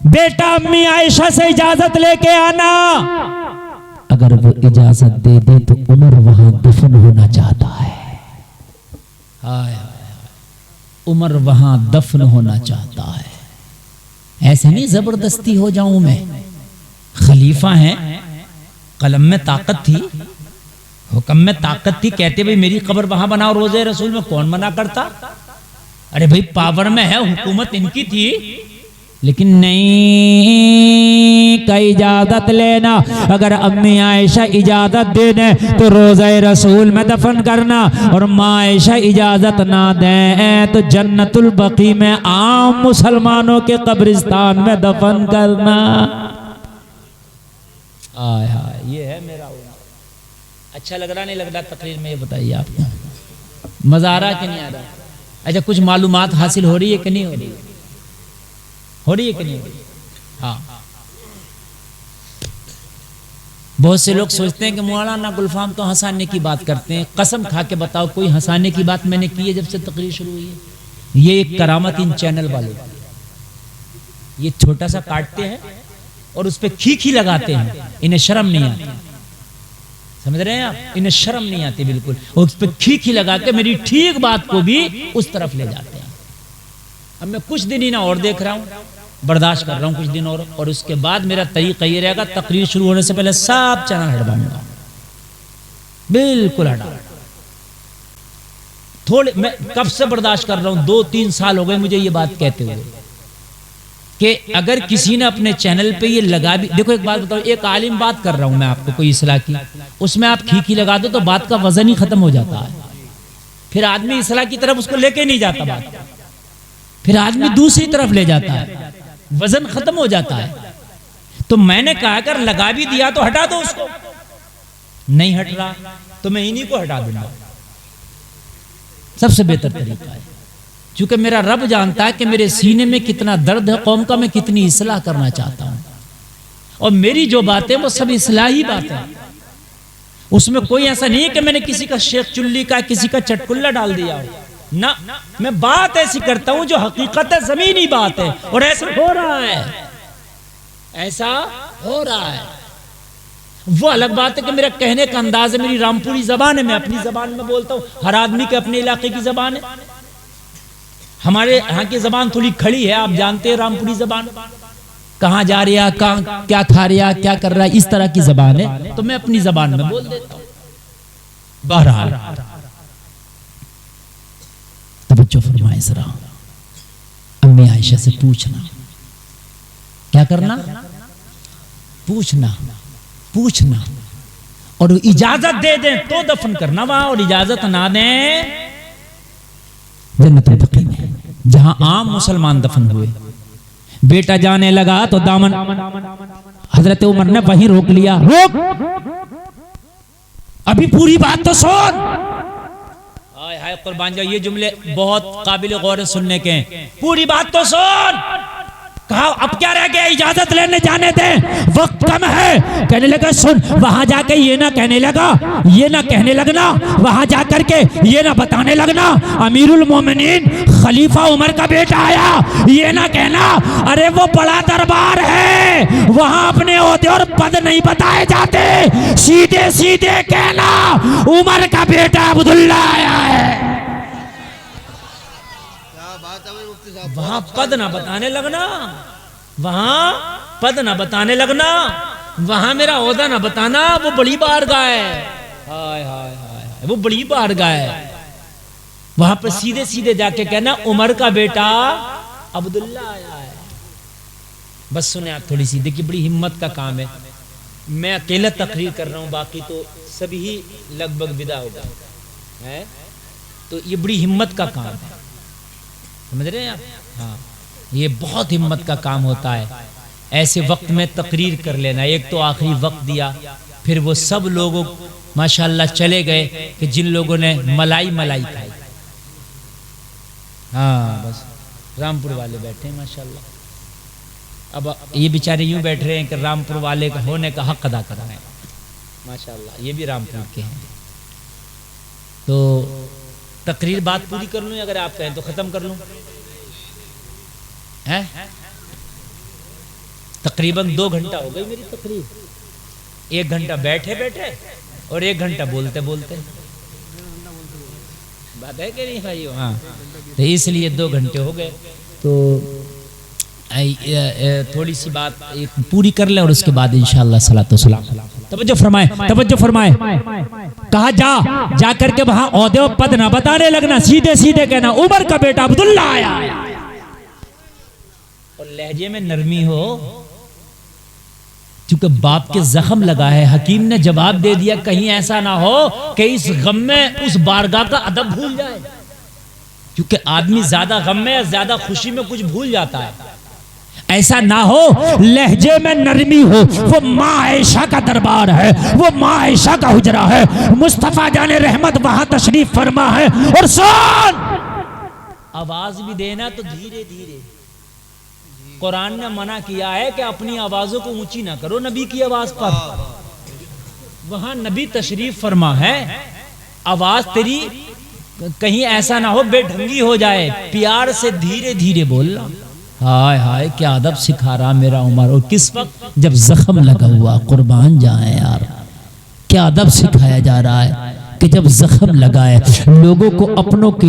बेटा अम्मी आयशा से इजाजत लेके आना। अगर वो इजाजत दे दे तो उमर वहां दफन होना चाहता है। हाय उमर वहां दफन होना चाहता है। ऐसे नहीं जबरदस्ती हो जाऊं मैं, खलीफा है, कलम में ताकत थी, हुक्म में ताकत थी, कहते भाई मेरी कब्र वहां बनाओ रोज़े रसूल में, कौन मना करता? अरे भाई पावर में है, हुकूमत इनकी थी, लेकिन नहीं का इजाजत लेना। अगर अम्मी आयशा इजाजत दे दें तो रोज़े रसूल में दफन करना, और माँ आयशा इजाजत ना दें तो जन्नतुल बकी में आम मुसलमानों के कब्रिस्तान में दफन करना। आय हाय, ये है मेरा। अच्छा लग रहा नहीं लग रहा तकरीर में? ये बताइए आपको मजा आ रहा कि नहीं आ रहा? अच्छा, कुछ मालूमात हासिल हो रही है कि नहीं हो रही? हो रही है कि नहीं हो रही? हाँ, बहुत से लोग सोचते हैं कि मौलाना गुलफाम तो हंसाने की बात करते हैं। कसम खा के बताओ कोई हंसाने की बात मैंने की है जब से तकरीर शुरू हुई है? ये एक करामत इन चैनल वालों की। ये छोटा सा काटते हैं और उस पर खी लगाते हैं, इन्हें शर्म नहीं आती। समझ रहे हैं आप? इन्हें शर्म नहीं आती बिल्कुल, और उस पर खी लगा के मेरी ठीक बात को भी उस तरफ ले जाते हैं। अब मैं कुछ दिन ही ना और देख रहा हूं, बर्दाश्त कर रहा हूं कुछ दिन और उसके बाद मेरा तरीका ये रहेगा, तकरीर शुरू होने से पहले सब चैनल हटवाऊंगा, बिल्कुल हटा। थोड़े मैं कब से बर्दाश्त कर रहा हूं, 2-3 साल हो गए मुझे ये बात कहते हुए कि अगर किसी ने अपने चैनल पे ये लगा भी, देखो एक बात बताओ, एक आलिम बात कर रहा हूं मैं आपको कोई इस्लाह की, उसमें आप खी लगा दो तो बात का वजन ही खत्म हो जाता है। फिर आदमी इस्लाह की तरफ उसको लेके नहीं जाता बात, फिर आदमी दूसरी तरफ ले जाता है, वजन खत्म हो जाता है। तो मैंने कहा अगर लगा भी दिया तो हटा दो उसको, नहीं हट रहा तो मैं इन्हीं को हटा दूंगा, सबसे बेहतर तरीका है। क्योंकि मेरा रब जानता है कि मेरे सीने में कितना दर्द है कौम का, मैं कितनी इस्लाह करना चाहता हूं, और मेरी जो बातें वो सब इस्लाही बातें हैं। उसमें कोई ऐसा नहीं है कि मैंने किसी का शेख चुल्ली का, किसी का चटकुल्ला डाल दिया हो ना। मैं बात ऐसी करता हूं जो हकीकत है, जमीनी बात है, और ऐसा हो रहा है, ऐसा हो रहा है। वो अलग बात है कि मेरा कहने का अंदाज है, मेरी रामपुरी जबान है, मैं अपनी जबान में बोलता हूँ। हर आदमी के अपने इलाके की जबान है। हमारे यहाँ की जबान थोड़ी खड़ी है, आप जानते हैं रामपुरी जबान, कहाँ जा रहा, कहाँ क्या खा रहा, क्या कर रहा है, इस तरह की जबान है, तो मैं अपनी जबान में बोल देता हूँ। बहरहाल तवज्जो फरमाए जरा, अम्मी आयशा से पूछना, क्या करना, पूछना और इजाजत दे दें तो दफन करना वहां, और इजाजत ना दें जन्नतुल बकी में, जहां आम मुसलमान दफन हुए। बेटा जाने लगा तो दामन हजरत उमर ने वहीं रोक लिया, रोक, अभी पूरी बात तो सुन। हाय हाय कुर्बान जाओ, ये जुमले बहुत काबिल गौर सुनने के हैं। पूरी बात तो सुन। कहा अब क्या रह गया, इजाजत लेने जाने दे, वक्त कम है। कहने लगा सुन, वहां जाके ये ना कहने लगना, वहां जाकर के ये ना बताने लगना अमीरुल मोमिनीन खलीफा उमर का बेटा आया, ये ना कहना। अरे वो बड़ा दरबार है, वहां अपने ओहदे और पद नहीं बताए जाते, सीधे सीधे कहना उमर का बेटा अब्दुल्ला आया है। वहां पद ना बताने लगना, वहां मेरा ओहदा ना बताना, वो बड़ी बारगाह है। हाय हाय हाय, वो बड़ी बारगाह है। वहां पर सीधे सीधे जाके कहना उमर का बेटा अब्दुल्ला आया है। बस सुने आप थोड़ी सी, देखिए बड़ी हिम्मत का काम है। मैं अकेला तकरीर कर रहा हूं, बाकी तो सभी ही लगभग विदा हो गए हैं, तो ये बड़ी हिम्मत का काम है, समझ रहे हैं आप? हाँ, ये बहुत हिम्मत का काम होता है ऐसे वक्त में तकरीर कर लेना। एक तो आखिरी वक्त दिया, फिर वो सब लोगों माशाल्लाह चले गए कि जिन लोगों ने मलाई खाई। हाँ, बस रामपुर वाले बैठे हैं माशाल्लाह। अब ये बेचारे यूं बैठ रहे हैं कि रामपुर वाले का होने का हक अदा कर रहे हैं माशाल्लाह, ये भी रामपुर के हैं। तो तकरीर बात पूरी कर लूं, अगर आप कहें तो खत्म कर लूं, है? तकरीबन 2 घंटा हो गई मेरी तकरीर। 1 घंटा बैठे बैठे और 1 घंटा बोलते बोलते। बात है कि नहीं भाई? हाँ, तो इसलिए 2 घंटे हो गए। तो थोड़ी सी बात पूरी कर ले और उसके बाद इंशाअल्लाह सलातो सलाम। तवज्जो फरमाए। कहा जा करके वहां ओहदे और पद ना बताने लगना, सीधे सीधे कहना उमर का बेटा अब्दुल्ला आया। और लहजे में नरमी हो, क्योंकि बाप के जख्म लगा है। हकीम ने जवाब दे दिया, कहीं ऐसा ना हो कि इस गम में उस बारगाह का अदब भूल जाए, क्योंकि आदमी ज्यादा गम में ज्यादा खुशी में कुछ भूल जाता है। ऐसा ना हो, लहजे में नरमी हो। वो माँ आयशा का दरबार है, वो माँ आयशा का हुजरा है, मुस्तफा जाने रहमत वहां तशरीफ फरमा है। और सुन, आवाज भी देना तो धीरे धीरे। कुरान ने मना किया है कि अपनी आवाजों को ऊंची ना करो नबी की आवाज पर। वहां नबी तशरीफ फरमा है, आवाज तेरी कहीं ऐसा ना हो बेढंगी हो जाए, प्यार से धीरे धीरे बोलना। हाय हाय, क्या अदब सिखा रहा मेरा उमर। और किस वक्त? जब जख्म लगा हुआ। कुर्बान जाए यार, क्या अदब सिखाया जा रहा है कि जब जख्म लगा है, लोगों को अपनों की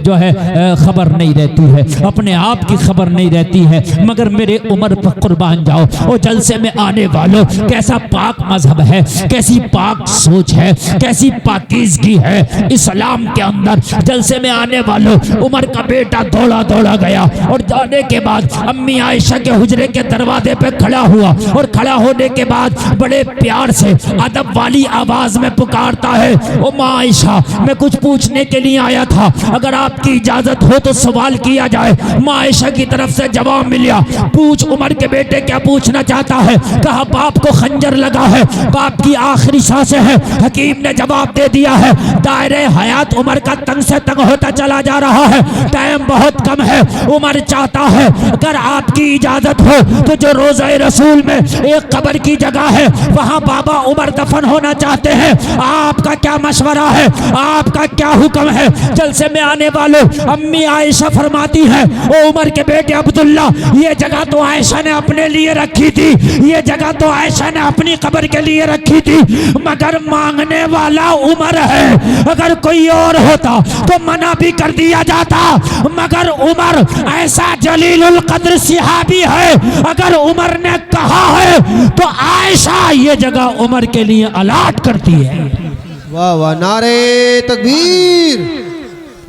जो है खबर नहीं रहती है, अपने आप की खबर नहीं रहती है, मगर मेरे उमर पर कुर्बान जाओ। और जलसे में आने वालों, कैसा पाक मजहब है, कैसी पाक सोच है, कैसी पाकीज़गी है इस्लाम के अंदर। जलसे में आने वालों, उमर का बेटा दौड़ा दौड़ा गया और जाने के बाद अम्मी आयशा के हुजरे के दरवाजे पे खड़ा हुआ। और खड़ा होने के बाद बड़े प्यार से अदब वाली आवाज में पुकारता है, ओ माँ आयशा, मैं कुछ पूछने के लिए आया था, अगर आपकी इजाजत हो तो सवाल किया जाए। माँ आयशा की तरफ से जवाब मिला, पूछ उमर के बेटे क्या पूछना चाहता है। कहा बाप को खंजर लगा है, बाप की आखिरी सांसें हैं। हकीम ने जवाब दे दिया है, दायरे हयात उमर का तंग से तंग होता चला जा रहा है, टाइम बहुत कम है। उमर चाहता है अगर आपकी इजाजत हो तो जो रोज़े रसूल में एक कब्र की जगह है, वहां बाबा उमर दफन होना चाहते हैं। आप आपका क्या मशवरा है, आपका क्या हुक्म है। जलसे में आने वालों, अम्मी आयशा फरमाती है, ओ उमर के बेटे अब्दुल्ला, ये जगह तो आयशा ने अपने लिए रखी थी, ये जगह तो आयशा ने अपनी कब्र के लिए रखी थी, मगर मांगने वाला उमर है। अगर कोई और होता तो मना भी कर दिया जाता, मगर उमर ऐसा जलीलुल कद्र सहाबी है, अगर उमर ने कहा है तो आयशा ये जगह उमर के लिए अलाट करती है। वाह वाह, नारे तकबीर,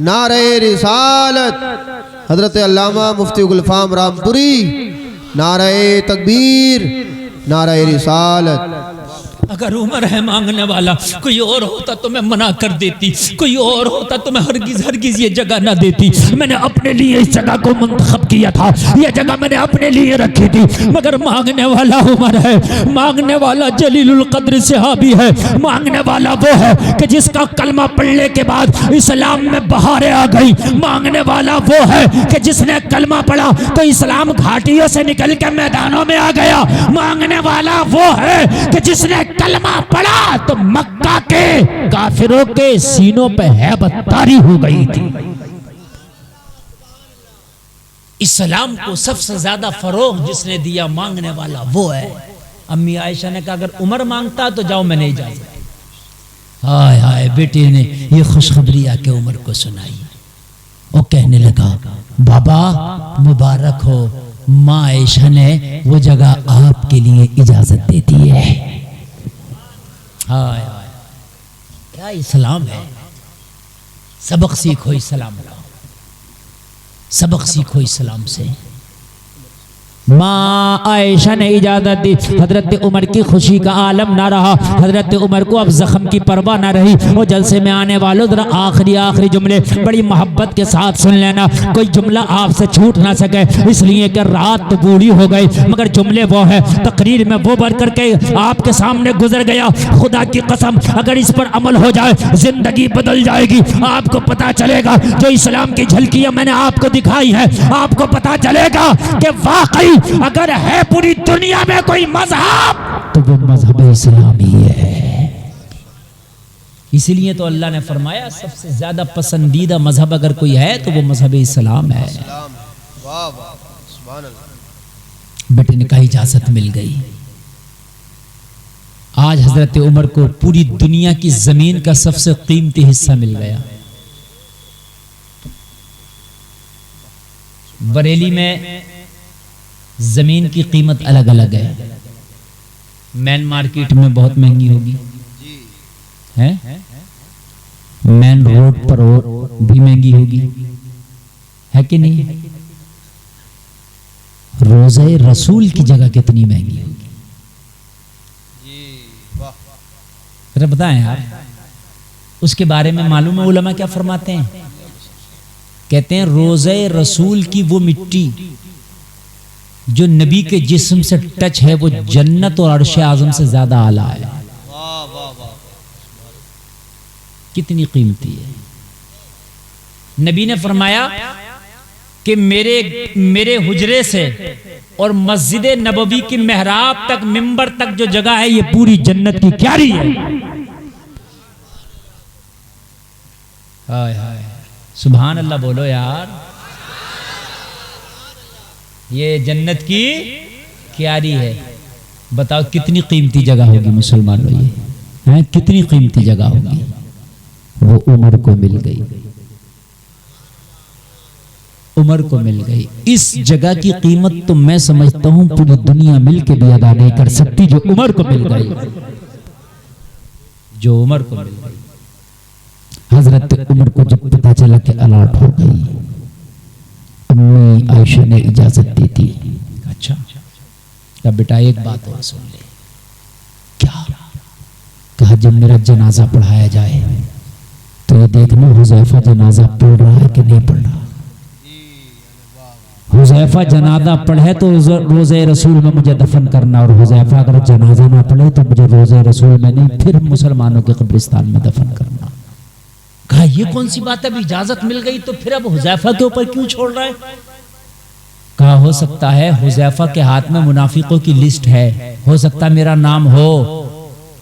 नारे रिसालत, हजरत अल्लामा मुफ्ती गुलफाम रामपुरी, नारे तकबीर, नारे रिसालत। अगर उमर है मांगने वाला, कोई और होता तो मैं मना कर देती, कोई और होता तो मैं हरगिज ये जगह ना देती। मैंने अपने लिए इस जगह को मुंतखब किया था, ये जगह मैंने अपने लिए रखी थी, मगर मांगने वाला उमर है, मांगने वाला जलीलुल कद्र सहाबी है, मांगने वाला वो है कि जिसका कलमा पढ़ने के बाद इस्लाम में बहारें आ गई, मांगने वाला वो है कि जिसने कलमा पढ़ा तो इस्लाम घाटियों से निकल के मैदानों में आ गया, मांगने वाला वो है कि जिसने कलमा पढ़ा तो मक्का के काफिरों के सीनों पे हैबततारी हो गई थी। इस्लाम को सबसे ज्यादा फरोग जिसने दिया, मांगने वाला वो है। अम्मी आयशा ने कहा अगर उमर मांगता तो जाओ, मैं नहीं जाऊंगा। हाय हाय, बेटे ने ये खुशखबरी आके उमर को सुनाई। वो कहने लगा, बाबा मुबारक हो, माँ आयशा ने वो जगह आपके लिए इजाजत दे दी है। हाय हाय, क्या इस्लाम है। सबक सीखो इस्लाम का, सबक सीखो इस्लाम से। माँ आयशा ने इजाजत दी। हजरत उमर की खुशी का आलम ना रहा, हजरत उमर को अब जख्म की परवाह ना रही। वो जलसे में आने वालों जरा आखिरी जुमले बड़ी मोहब्बत के साथ सुन लेना, कोई जुमला आपसे छूट ना सके, इसलिए कि रात तो बूढ़ी हो गई, मगर जुमले वो है तकरीर में वो बढ़ करके आपके सामने गुजर गया। खुदा की कसम अगर इस पर अमल हो जाए जिंदगी बदल जाएगी। आपको पता चलेगा जो इस्लाम की झलकियां मैंने आपको दिखाई है, आपको पता चलेगा कि वाकई अगर है पूरी दुनिया में कोई मजहब तो वो मजहब इस्लाम ही है। इसलिए तो अल्लाह ने फरमाया सबसे ज्यादा पसंदीदा मजहब अगर कोई है तो वो मजहब इस्लाम है। बेटे ने कहा इजाजत मिल गई। आज हजरत उमर को पूरी दुनिया की जमीन का सबसे कीमती हिस्सा मिल गया। बरेली में जमीन की कीमत अलग अलग है, मेन मार्केट में बहुत महंगी होगी, है मेन रोड पर भी महंगी होगी, है कि नहीं? रोज़े रसूल की जगह कितनी महंगी होगी जरा बताएं आप। उसके बारे में मालूम है उलमा क्या फरमाते हैं? कहते हैं रोज़े रसूल की वो मिट्टी जो नबी के जिस्म से टच है वो जन्नत और अर्श आज़म से ज्यादा आला है। कितनी कीमती है। नबी ने फरमाया कि मेरे हुजरे से और मस्जिद नबवी की मेहराब तक, मिंबर तक जो जगह है ये पूरी जन्नत की क्यारी है। हाय हाय, सुभान अल्लाह बोलो यार। ये जन्नत की क्यारी है। बताओ कितनी कीमती जगह होगी मुसलमानों, ये हैं कितनी कीमती जगह होगी। वो उमर को मिल गई, उमर को मिल गई। इस जगह की कीमत तो मैं समझता हूं पूरी दुनिया मिलके भी अदा नहीं कर सकती जो उमर को मिल गई, जो उमर को मिल गई। हजरत उमर को जब पता चला कि अलाट हो गई, अम्मी आयशा ने इजाजत दी थी। अच्छा अब बेटा एक बात और सुन ले। क्या कहा? जब मेरा जनाजा पढ़ाया जाए तो ये देखना हुज़ैफा जनाजा पढ़ रहा है कि नहीं पढ़ रहा। हुज़ैफा जनाजा पढ़े तो रोज़े रसूल में मुझे दफन करना, और हुज़ैफा अगर जनाजा ना पढ़े तो मुझे रोज़े रसूल में नहीं, फिर मुसलमानों के कब्रिस्तान में दफन करना। कहा ये कौन सी बात है? अब इजाजत मिल गई तो फिर अब हुज़ैफा के ऊपर क्यों छोड़ रहा है? कहा हो सकता है हुज़ैफा के हाथ में मुनाफिकों की लिस्ट है, हो सकता मेरा नाम हो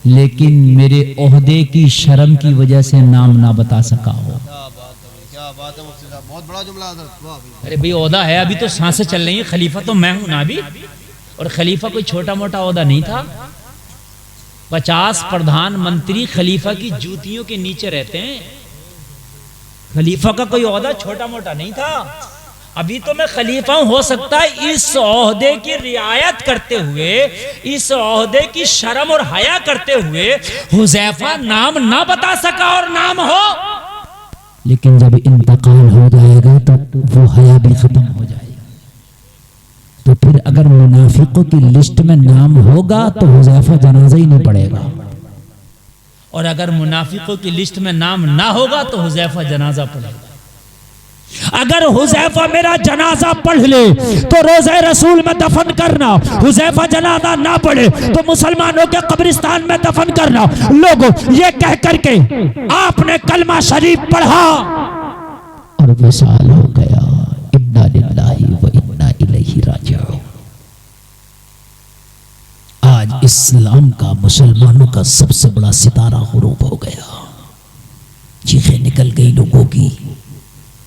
लेकिन मेरे ओहदे की शर्म की वजह से नाम ना बता सका हो। क्या बात है मुफ्ती साहब, बहुत बड़ा जुमला हज़रत। वाह भाई। अरे भाई ओहदा है, अभी तो सांसें चल रही हैं, खलीफा तो मैं हूं ना अभी। और खलीफा कोई छोटा मोटा ओहदा नहीं था। 50 प्रधानमंत्री खलीफा की जूतियों के नीचे रहते हैं। खलीफा का कोई ओहदा छोटा मोटा नहीं था। अभी तो मैं खलीफा हूं, हो सकता है इस ओहदे की रियायत करते हुए, इस ओहदे की शर्म और हया करते हुए हुज़ैफा नाम ना बता सका और नाम हो, लेकिन जब इंतकाल हो जाएगा तो वो हया भी खत्म हो जाएगा। तो फिर अगर मुनाफिकों की लिस्ट में नाम होगा तो हुज़ैफा जनाजा ही नहीं पड़ेगा, और अगर मुनाफिकों की लिस्ट में नाम ना होगा तो हुज़ैफा जनाजा पड़ेगा। अगर हुज़ैफा मेरा जनाजा पढ़ ले तो रोज़े रसूल में दफन करना, हुज़ैफा जनाजा ना पढ़े तो मुसलमानों के कब्रिस्तान में दफन करना। लोगों ये कह करके आपने कलमा शरीफ पढ़ा और विसाल हो गया। इन्ना लिल्लाहि व इन्ना इलैहि राजिऊन। आज इस्लाम का, मुसलमानों का सबसे बड़ा सितारा गुरूब हो गया। चीखें निकल गई लोगों की,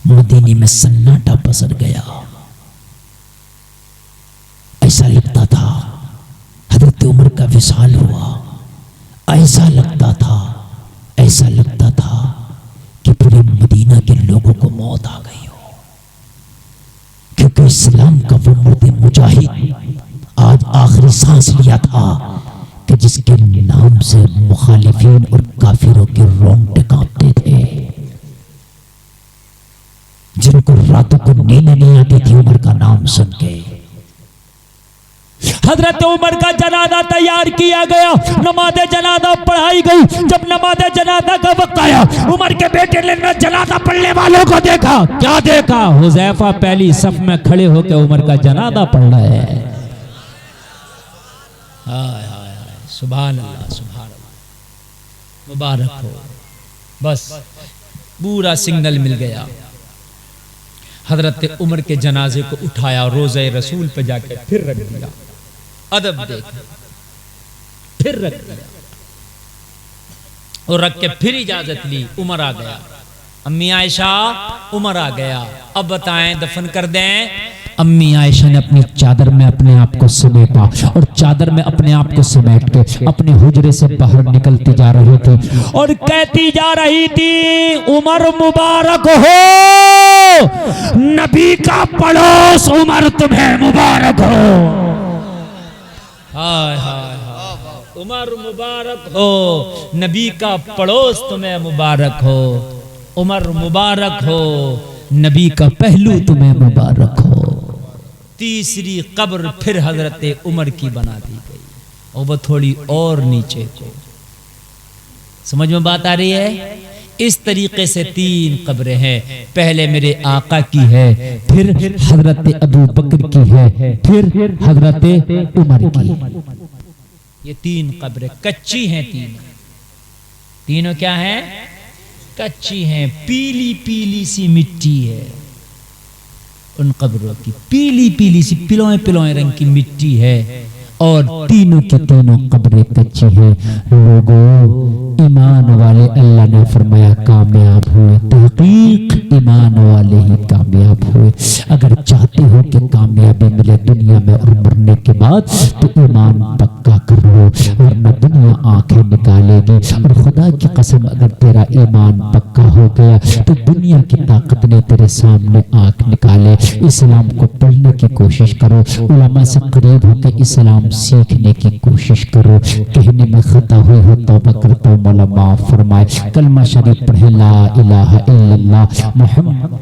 मदीने में सन्नाटा पसर गया। ऐसा लगता था हजरत उमर का विसाल हुआ, ऐसा लगता था कि पूरे मदीना के लोगों को मौत आ गई हो, क्योंकि इस्लाम का वो मर्द मुजाहिद आज आखिरी सांस लिया था कि जिसके नाम से मुखालिफीन और काफिरों के रोंगटे कांपते थे, जिनको रातों को नींद नहीं आती थी उमर का नाम सुन के। हजरत उमर का जनाजा तैयार किया गया, नमाज़े जनाजा पढ़ाई गई। जब नमाज़े जनाजा का वक्त आया, उमर के बेटे ने जनाजा पढ़ने वालों को देखा। क्या देखा? हुज़ैफा पहली सफ में खड़े होकर उमर का जनाजा पढ़ रहे हैं। हाय हाय हाय, सुभान अल्लाह, सुभान अल्लाह, मुबारक हो। बस पूरा सिग्नल मिल गया। हजरत उमर के जनाजे को उठाया, रोज़े रसूल पे जाके फिर रख दिया। अदब देख, फिर रख दिया और रख के फिर इजाजत ली। उमर आ गया, अम्मी आयशा उमर आ गया, अब बताएं दफन कर दें। अम्मी आयशा ने अपनी चादर में अपने आप को समेटा और चादर में अपने आप को समेट के अपने हुजरे से बाहर निकलती जा रही थी और कहती जा रही थी, उमर मुबारक हो, नबी का पड़ोस उमर तुम्हें मुबारक हो। हाय हाय हाय, उमर मुबारक हो, नबी का पड़ोस तुम्हें मुबारक हो। उमर मुबारक हो, नबी का पहलू तुम्हें मुबारक हो। तीसरी कब्र फिर हजरत उमर की बना दी गई और वो थोड़ी और नीचे को। समझ में बात आ रही है? इस तरीके से 3 कब्रें हैं। पहले मेरे आका की है, फिर हजरत अबू बकर की है, फिर हजरत उमर की। ये 3 कब्रें कच्ची हैं। तीनों क्या हैं? कच्ची हैं। पीली पीली सी मिट्टी है उन कब्रों की, पीली पीली सी पिलोए पिलोए रंग की मिट्टी है और तीनों की तीनों कब्रें कच्ची हैं। लोगों, ईमान वाले अल्लाह ने फरमाया कामयाब हुए। तहकीक ईमान वाले ही कामयाब हुए। अगर चाहते हो कि कामयाबी मिले दुनिया में और मरने के बाद तो ईमान पक्का कर लो, वरना दुनिया आंखें निकालेगी। और खुदा की कसम, अगर तेरा ईमान पक्का हो गया तो दुनिया की ताकत ने तेरे सामने आंख निकाले। इस्लाम को पढ़ने की कोशिश करो, उलमा से करीब होकर इस्लाम सीखने की कोशिश करो। कहने में खता हुई हो तौबा करता हूं, मौला माफ फरमाए। कलमा शरीफ पढ़े, ला इलाहा इल्लल्लाह मुहम्मद